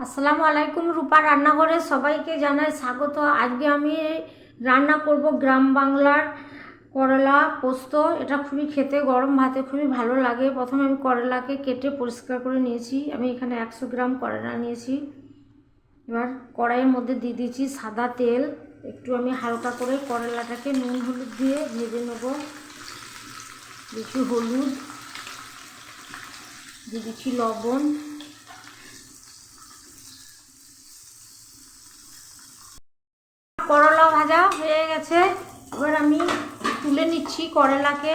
আসসালামু আলাইকুম। রূপা রান্নাঘরে সবাইকে জানাই স্বাগত। আজকে আমি রান্না করব গ্রাম বাংলার করলা পোস্ত। এটা খুবই খেতে গরম ভাতে খুবই ভালো লাগে। প্রথমে আমি করলাকে কেটে পরিষ্কার করে নিয়েছি। আমি এখানে 100 গ্রাম করলা নিয়েছি। এবার কড়াইয়ের মধ্যে দিয়ে দিয়েছি সাদা তেল। একটু আমি হালকা করে করলাটাকে নুন হলুদ দিয়ে ভেজে নেব। দিচ্ছি হলুদ, দিয়ে দিচ্ছি লবণ। করলা ভাজা হয়ে গেছে। এবার আমি তুলে নিচ্ছি করলাকে।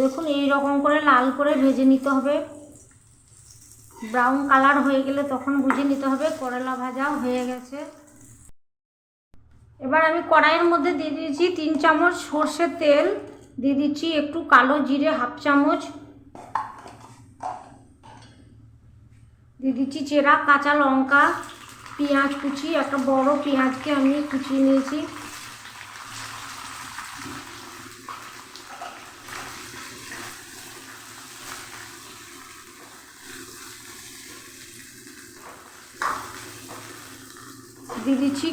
দেখুন এই রকম করে লাল করে ভেজে নিতে হবে। ব্রাউন কালার হয়ে গেলে তখন বুঝে নিতে হবে করলা ভাজা হয়ে গেছে। এবার আমি কড়াইয়ের মধ্যে দিয়ে দিয়েছি 3 চামচ সর্ষের তেল, দিয়ে দিচ্ছি একটু কালো জিরে হাফ চামচ, দিয়ে দিচ্ছি চেরা কাঁচা লঙ্কা, পেঁয়াজ কুচি, একটা বড় পেঁয়াজকে আমি কুচিয়ে নিয়েছি। দিয়ে দিচ্ছি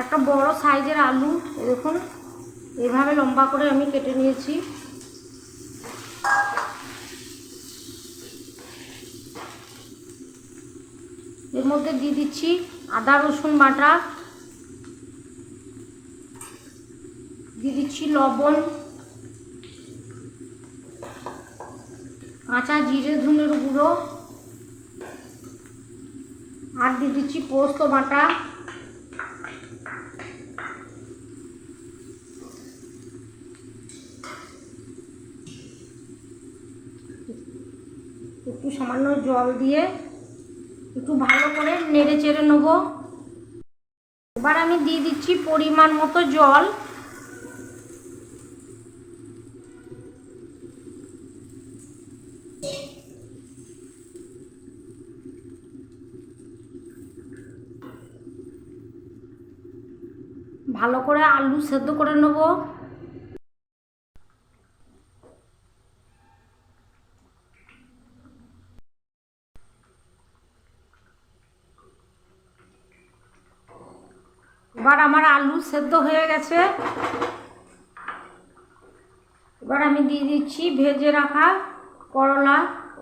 একটা বড় সাইজের আলু, দেখুন এইভাবে লম্বা করে আমি কেটে নিয়েছি। এর মধ্যে দিয়ে দিচ্ছি আদা রসুন বাটা, দিয়ে দিচ্ছি লবণ, কাঁচা জিরে ধনের গুঁড়ো, আর দিয়ে দিচ্ছি পোস্ত বাটা। একটু সামান্য জল দিয়ে একটু ভালো করে নেড়ে চেড়ে নেব। এবার আমি দিয়ে দিচ্ছি পরিমাণ মতো জল। ভালো করে আলু সেদ্ধ করে নেব। এবার আমার আলু সেদ্ধ হয়ে গেছে। এবার আমি দিয়ে দিচ্ছি ভেজে রাখা করলা।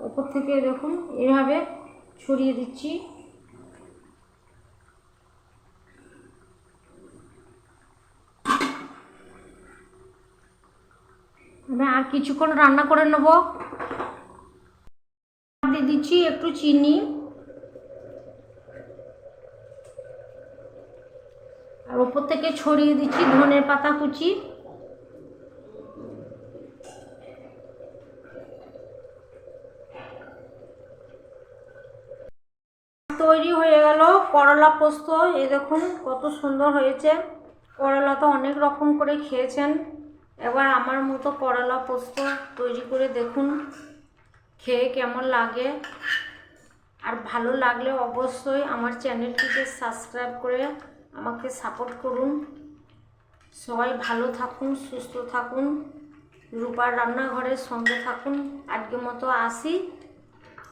ওপর থেকে দেখুন এইভাবে ছড়িয়ে দিচ্ছি। আমি আর কিছুক্ষণ রান্না করে নেব। দিয়ে দিচ্ছি একটু চিনি, আর ওপর থেকে ছড়িয়ে দিচ্ছি ধনের পাতা কুচি। তৈরি হয়ে গেল করলা পোস্ত। এই দেখুন কত সুন্দর হয়েছে। করলা তো অনেক রকম করে খেয়েছেন, এবার আমার মতো করলা পোস্ত তৈরি করে দেখুন, খেয়ে কেমন লাগে। আর ভালো লাগলে অবশ্যই আমার চ্যানেলটিকে সাবস্ক্রাইব করে আমাকে সাপোর্ট করুন। সবাই ভালো থাকুন, সুস্থ থাকুন, রূপার রান্নাঘরের সঙ্গে থাকুন। আজকের মতো আসি,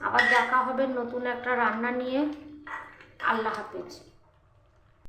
আবার দেখা হবে নতুন একটা রান্না নিয়ে। আল্লাহ হাফেজ।